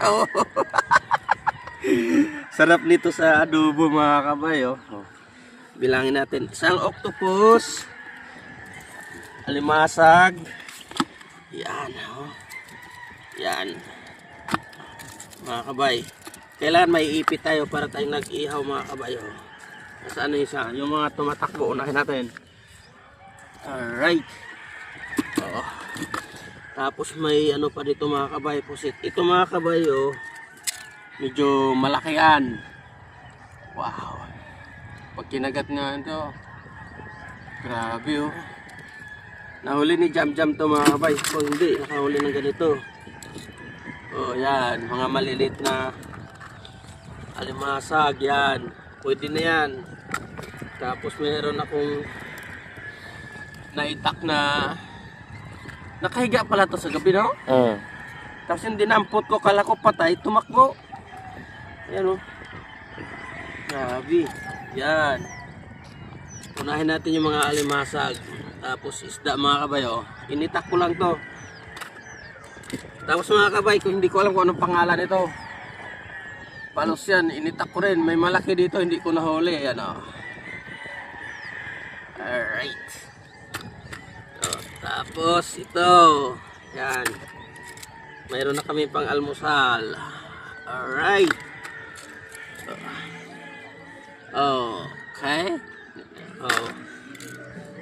Oh. Sarap nito sa adobo mga kabayo. Oh. Bilangin natin, isang octopus, alimasag, yan, oh. Yan, mga kabay. Kailangan may ipit tayo para tayong nag-ihaw mga kabayo. Saan na isa? Yung mga tumatakbo, unahin natin. Alright. Oh. Tapos may ano pa dito mga kabay, pusit. Ito mga kabayo, medyo malaki yan. Wow. Pag kinagat nga ito, grabe oh. Nahuli ni Jam Jam to mga kabay. Kung hindi, nakahuli ng ganito. Oh yan, mga malilit na alimasag yan. Pwede na yan. Tapos meron akong naitak na nakahiga pala to sa gabi, no? Tapos yung dinampot ko, kala ko patay, tumakbo. Ayan oh. Grabe. Yan. Unahin natin yung mga alimasag. Tapos isda mga kabayo. Initak ko lang to. Tapos mga kabay, kung hindi ko alam kung anong pangalan ito. Palos yan, initak ko rin. May malaki dito, hindi ko nahuli. Ayan o. Alright. Tapos ito. Yan. Mayroon na kami pang almusal. Alright. Okay. Oh.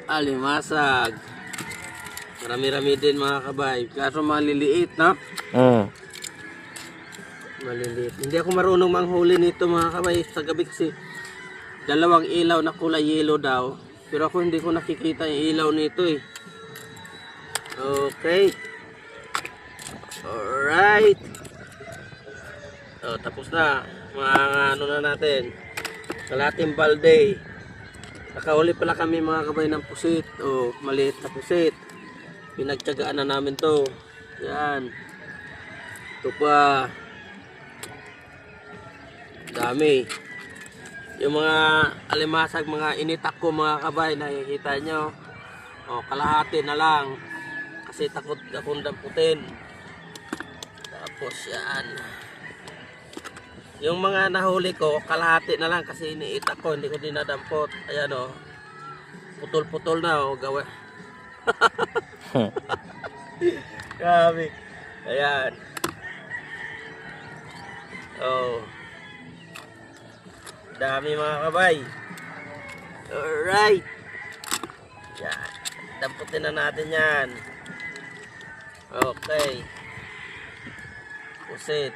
Alimasag. Marami-rami din mga kabay. Kaso maliliit, no? Maliliit. Hindi ako marunong manghuli nito mga kabay. Sa gabi kasi dalawang ilaw na kulay yellow daw. Pero ako hindi ko nakikita yung ilaw nito eh. Okay. Alright. So, tapos na. Mga ano na natin. Kalating balde. Nakahuli pala kami mga kabay ng pusit. O, maliit na pusit. Pinagtyagaan na namin to. Yan. Ito pa. Dami. Yung mga alimasag, mga initak ko mga kabay. Nakikita nyo. O, kalahati na lang. Kasi takot akong damputin. Tapos yan. Yung mga nahuli ko, kalahati na lang kasi iniitak ko, hindi ko dinadampot. Ayan o. Putol-putol na o. Gawa. Grabe. Ayan. Oh. Dami mga kabay. Alright. Yan. Damputin na natin yan. Okay. Pusit.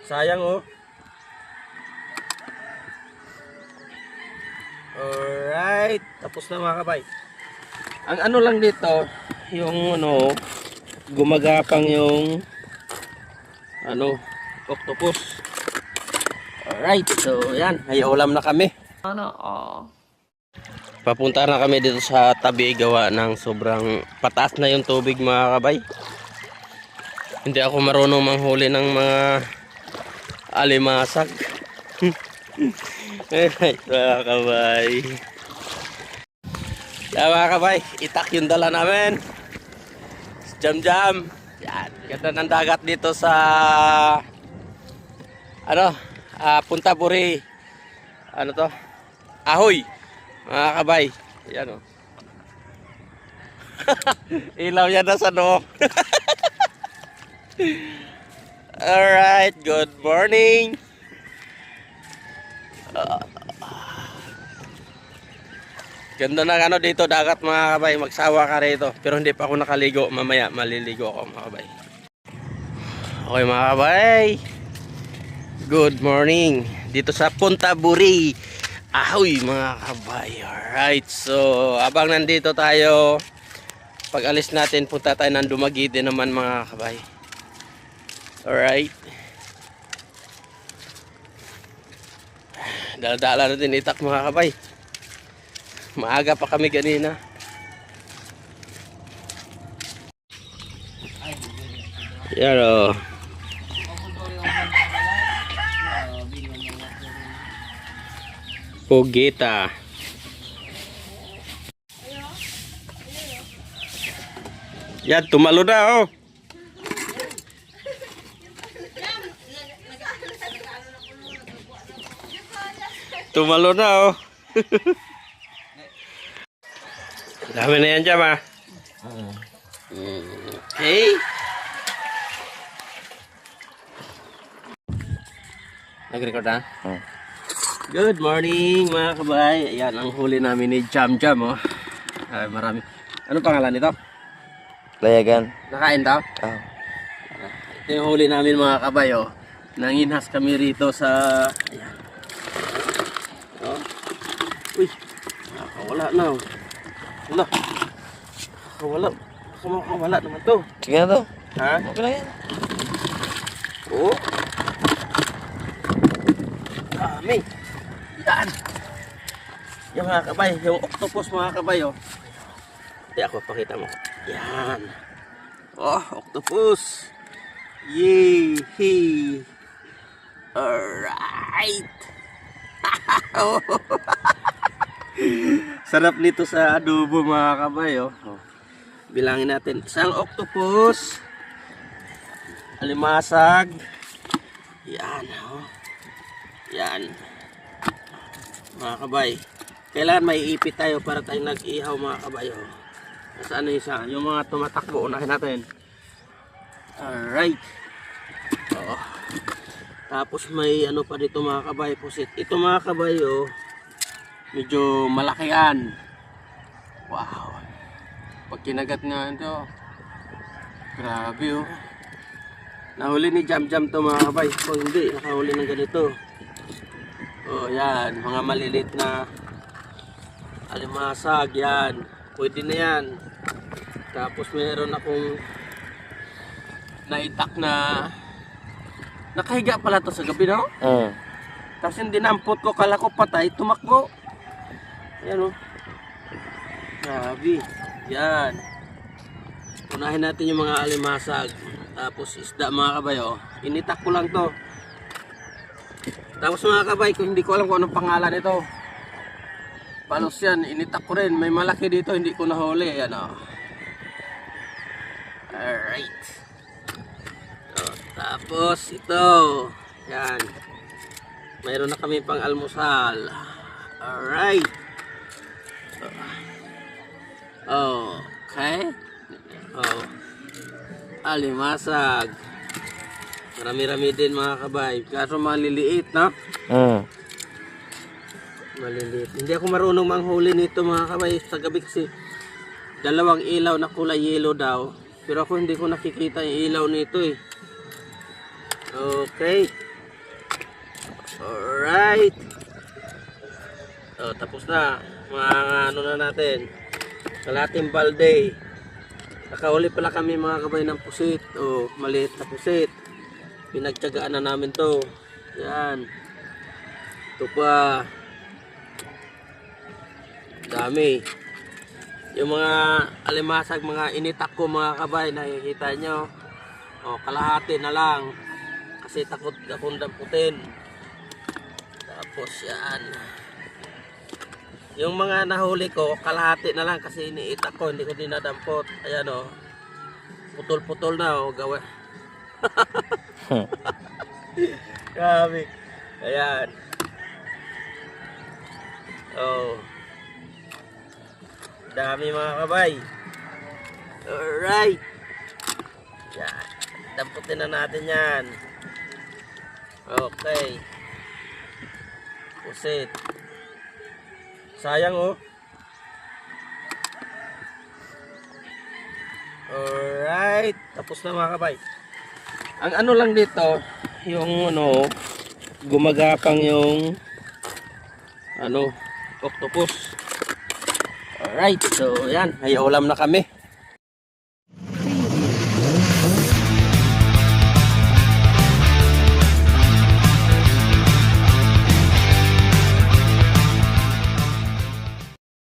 Sayang oh. Alright. Tapos na mga kabay. Ang ano lang dito, yung ano, gumagapang yung ano, octopus. Alright. So yan, may ulam na kami. Papunta na kami dito sa tabi gawa ng sobrang pataas na yung tubig mga kabay. Hindi ako marunong manghuli ng mga alimasag. Alright mga kabay. Yan mga kabay, itak yung dala namin. Jam Jam. Yan, ganda ng dagat dito sa ano, Punta Buri. Ano to? Ahoy. Mga kabay. Yan o. Ilaw yan na sa no. Alright, good morning. Ganda ng ano dito dagat mga kabay. Magsawa ka rito. Pero hindi pa ako nakaligo. Mamaya maliligo ako mga kabay. Okay mga kabay, good morning. Dito sa Punta Buri. Ahoy mga kabay. Alright, so abang nandito tayo, pag alis natin punta tayo ng Dumaguete naman mga kabay. Alright. Dala-dala natin itak mga kabay. Maaga pa kami kanina. Yan o. Pugita. Yan, tumalo na oh. Tumalo na oh. Dami na yan dyan ah. Okay. Nag-record na? Good morning mga kabay. Ayan ang huli namin ni Jam Jam oh. Ay, marami. Anong pangalan nito? Layagan. Nakain daw? Oh. Ito yung huli namin mga kabay oh. Nanginhas kami rito sa... Ayan. Oh. Uy. Nakawala na oh. Wala. Nakawala. Nakawala naman to. Sige na to. Ha? Okay lang yan. Oo. Dami. Yan. Yung mga kabay, yung octopus mga kabay oh. Hindi ako pakita mo. Yan. Oh, octopus. Yay. Alright. Sarap nito sa adobo mga kabay oh. Bilangin natin. Isang octopus. Alimasag. Yan oh. Yan. Mga kabay. Kailangan may ipit tayo para tayo nag-ihaw mga kabay oh. Saan na isa? Yung mga tumatakbo, unahin natin. Alright. Oh. Tapos may ano pa dito mga kabay, pusit. Ito mga kabay oh, medyo malaki yan. Wow. Pag kinagat nga ito, grabe oh. Nahuli ni Jam Jam to mga kabay. O hindi, nakahuli ng ganito. Oh yan, mga malilit na alimasag yan. Pwede na yan. Tapos meron akong naitak na nakahiga pala to sa gabi no? Tapos yung dinampot ko, kala ko patay, tumakbo. Ayan o. Grabe. Yan. Unahin natin yung mga alimasag. Tapos isda mga kabay o. Initak ko lang to. Tapos mga kabay, kung hindi ko alam kung anong pangalan ito. Palos yan, initak ko rin. May malaki dito, hindi ko nahuli. Ayan o. Alright. Tapos ito. Yan. Mayroon na kami pang almusal. Alright. Okay. Oh. Alimasag. Marami-rami din mga kabay. Kaso maliliit na. Maliliit. Hindi ako marunong manghuli nito mga kabay. Sa gabi kasi dalawang ilaw na kulay yellow daw. Pero ako hindi ko nakikita yung ilaw nito eh. Okay. Alright. Tapos na. Mga ano na natin. Kalating balde. Nakahuli pala kami mga kabay ng pusit. Maliit na pusit. Pinagtyagaan na namin to. Yan. Ito pa. Dami. Yung mga alimasag, mga initak ko mga kabay, nakikita nyo. Kalahati na lang. Kasi takot akong damputin. Tapos yan. Yung mga nahuli ko, kalahati na lang kasi iniitak ko, hindi ko dinadampot. Ayan o. Putol-putol na o. Gawa. Grabe. Ayan. Dami mga kabay. Alright. Yan. Damputin na natin yan. Okay. Pusit. Sayang oh. Alright. Tapos na mga kabay. Ang ano lang dito, yung ano, gumagapang yung ano, octopus. Alright. So yan, may ulam na kami.